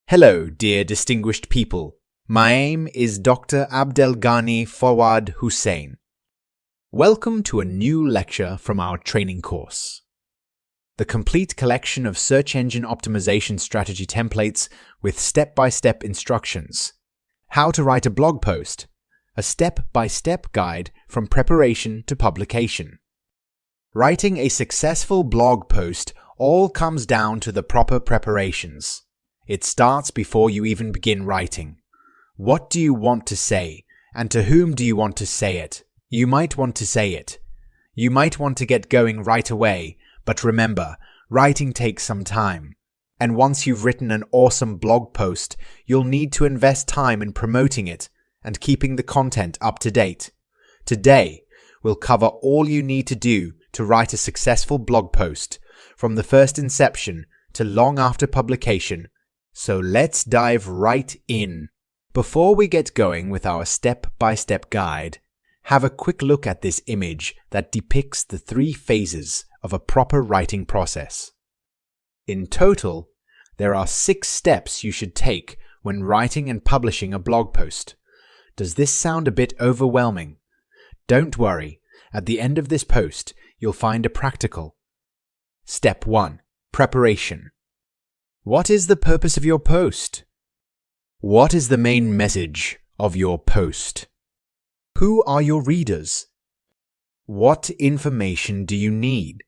Hello, dear distinguished people. My name is Dr. Abdelghani Fawad Hussain. Welcome to a new lecture from our training course. The complete collection of search engine optimization strategy templates with step-by-step instructions. How to write a blog post. A step-by-step guide from preparation to publication. Writing a successful blog post all comes down to the proper preparations. It starts before you even begin writing. What do you want to say, and to whom do you want to say it? You might want to say it. You might want to get going right away, but remember, writing takes some time. And once you've written an awesome blog post, you'll need to invest time in promoting it and keeping the content up to date. Today, we'll cover all you need to do to write a successful blog post, from the first inception to long after publication. So let's dive right in. Before we get going with our step-by-step guide, have a quick look at this image that depicts the 3 phases of a proper writing process. In total, there are 6 steps you should take when writing and publishing a blog post. Does this sound a bit overwhelming? Don't worry, at the end of this post, you'll find a practical. Step 1. Preparation. What is the purpose of your post? What is the main message of your post? Who are your readers? What information do you need?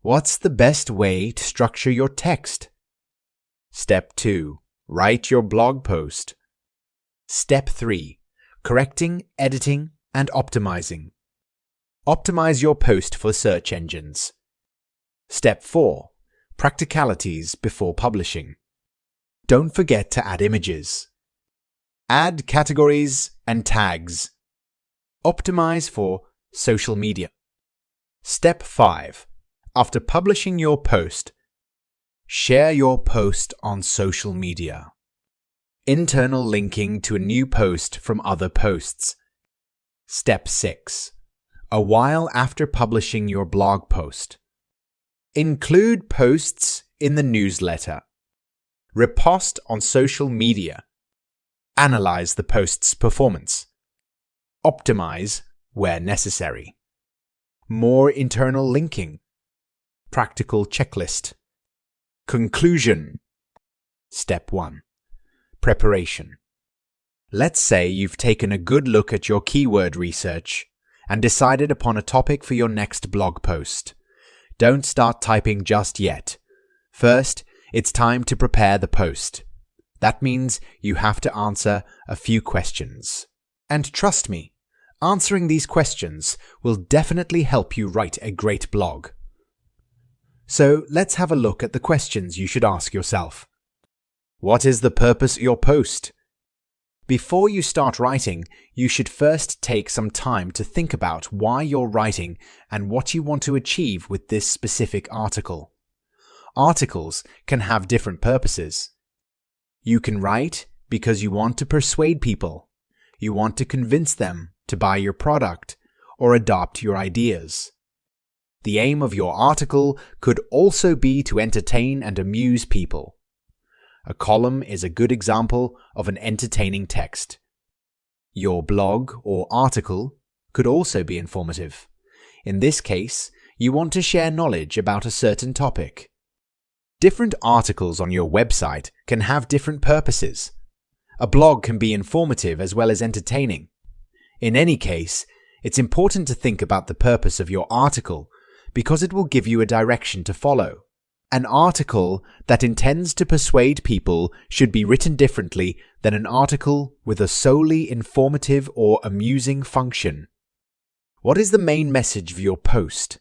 What's the best way to structure your text? Step 2. Write your blog post. Step 3. Correcting, editing, and optimizing. Optimize your post for search engines. Step 4. Practicalities before publishing. Don't forget to add images. Add categories and tags. Optimize for social media. Step 5. After publishing your post, share your post on social media. Internal linking to a new post from other posts. Step 6. A while after publishing your blog post. Include posts in the newsletter. Repost on social media. Analyze the post's performance. Optimize where necessary. More internal linking. Practical checklist. Conclusion. Step 1. Preparation. Let's say you've taken a good look at your keyword research and decided upon a topic for your next blog post. Don't start typing just yet. First, it's time to prepare the post. That means you have to answer a few questions. And trust me, answering these questions will definitely help you write a great blog. So let's have a look at the questions you should ask yourself. What is the purpose of your post? Before you start writing, you should first take some time to think about why you're writing and what you want to achieve with this specific article. Articles can have different purposes. You can write because you want to persuade people. You want to convince them to buy your product or adopt your ideas. The aim of your article could also be to entertain and amuse people. A column is a good example of an entertaining text. Your blog or article could also be informative. In this case, you want to share knowledge about a certain topic. Different articles on your website can have different purposes. A blog can be informative as well as entertaining. In any case, it's important to think about the purpose of your article because it will give you a direction to follow. An article that intends to persuade people should be written differently than an article with a solely informative or amusing function. What is the main message of your post?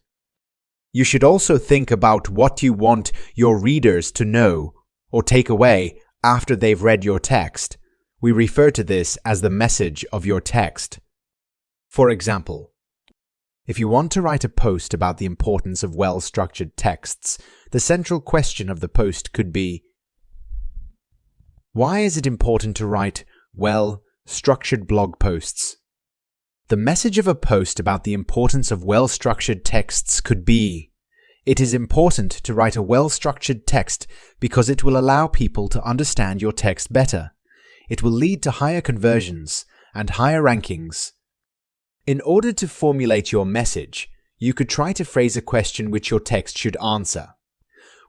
You should also think about what you want your readers to know or take away after they've read your text. We refer to this as the message of your text. For example, if you want to write a post about the importance of well-structured texts, the central question of the post could be, why is it important to write well-structured blog posts? The message of a post about the importance of well-structured texts could be, It is important to write a well-structured text because it will allow people to understand your text better. It will lead to higher conversions and higher rankings. In order to formulate your message, you could try to phrase a question which your text should answer.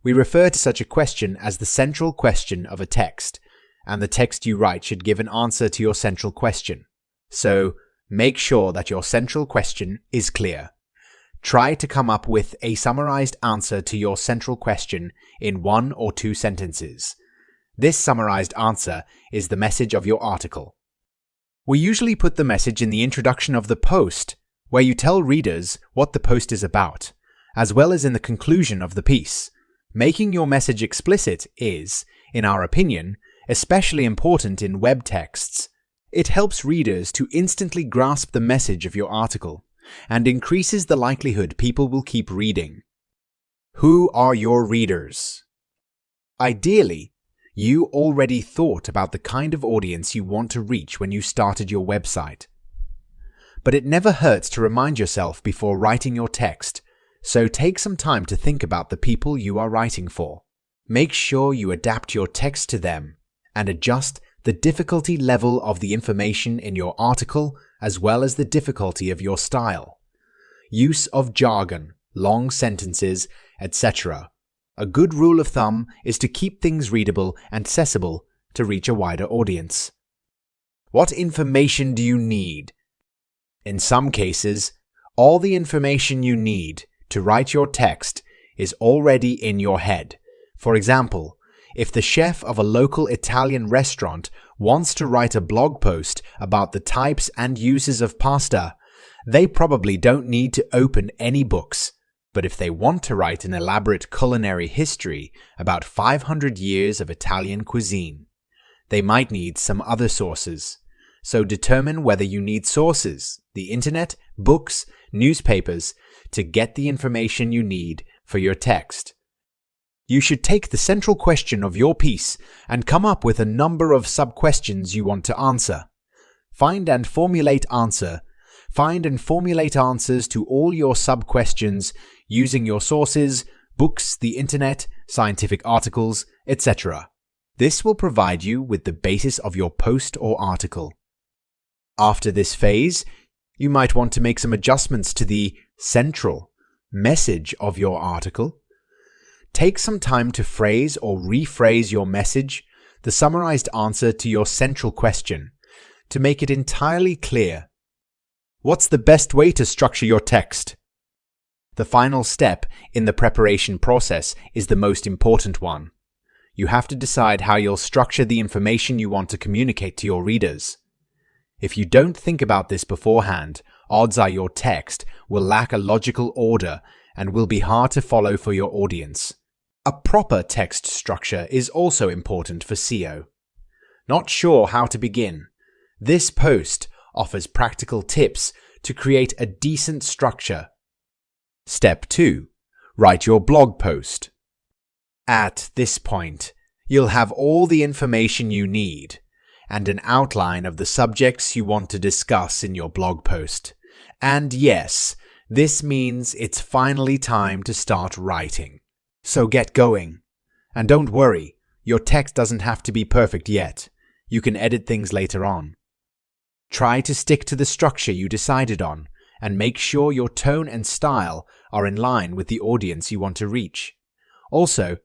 We refer to such a question as the central question of a text, and the text you write should give an answer to your central question. So, make sure that your central question is clear. Try to come up with a summarized answer to your central question in 1 or 2 sentences. This summarized answer is the message of your article. We usually put the message in the introduction of the post, where you tell readers what the post is about, as well as in the conclusion of the piece. Making your message explicit is, in our opinion, especially important in web texts. It helps readers to instantly grasp the message of your article and increases the likelihood people will keep reading. Who are your readers? Ideally, you already thought about the kind of audience you want to reach when you started your website. But it never hurts to remind yourself before writing your text, so take some time to think about the people you are writing for. Make sure you adapt your text to them and adjust the difficulty level of the information in your article as well as the difficulty of your style. Use of jargon, long sentences, etc. A good rule of thumb is to keep things readable and accessible to reach a wider audience. What information do you need? In some cases, all the information you need to write your text is already in your head. For example, if the chef of a local Italian restaurant wants to write a blog post about the types and uses of pasta, they probably don't need to open any books. But if they want to write an elaborate culinary history about 500 years of Italian cuisine, they might need some other sources. So determine whether you need sources, the internet, books, newspapers, to get the information you need for your text. You should take the central question of your piece and come up with a number of sub-questions you want to answer. Find and formulate answers to all your sub-questions using your sources, books, the internet, scientific articles, etc. This will provide you with the basis of your post or article. After this phase, you might want to make some adjustments to the central message of your article. Take some time to phrase or rephrase your message, the summarized answer to your central question, to make it entirely clear. What's the best way to structure your text? The final step in the preparation process is the most important one. You have to decide how you'll structure the information you want to communicate to your readers. If you don't think about this beforehand, odds are your text will lack a logical order and will be hard to follow for your audience. A proper text structure is also important for SEO. Not sure how to begin? This post offers practical tips to create a decent structure. Step 2. Write your blog post. At this point, you'll have all the information you need and an outline of the subjects you want to discuss in your blog post. And yes, this means it's finally time to start writing. So get going. And don't worry, your text doesn't have to be perfect yet. You can edit things later on. Try to stick to the structure you decided on and make sure your tone and style are in line with the audience you want to reach. Also,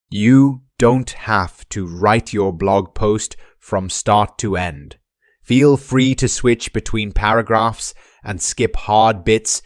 you don't have to write your blog post from start to end. Feel free to switch between paragraphs and skip hard bits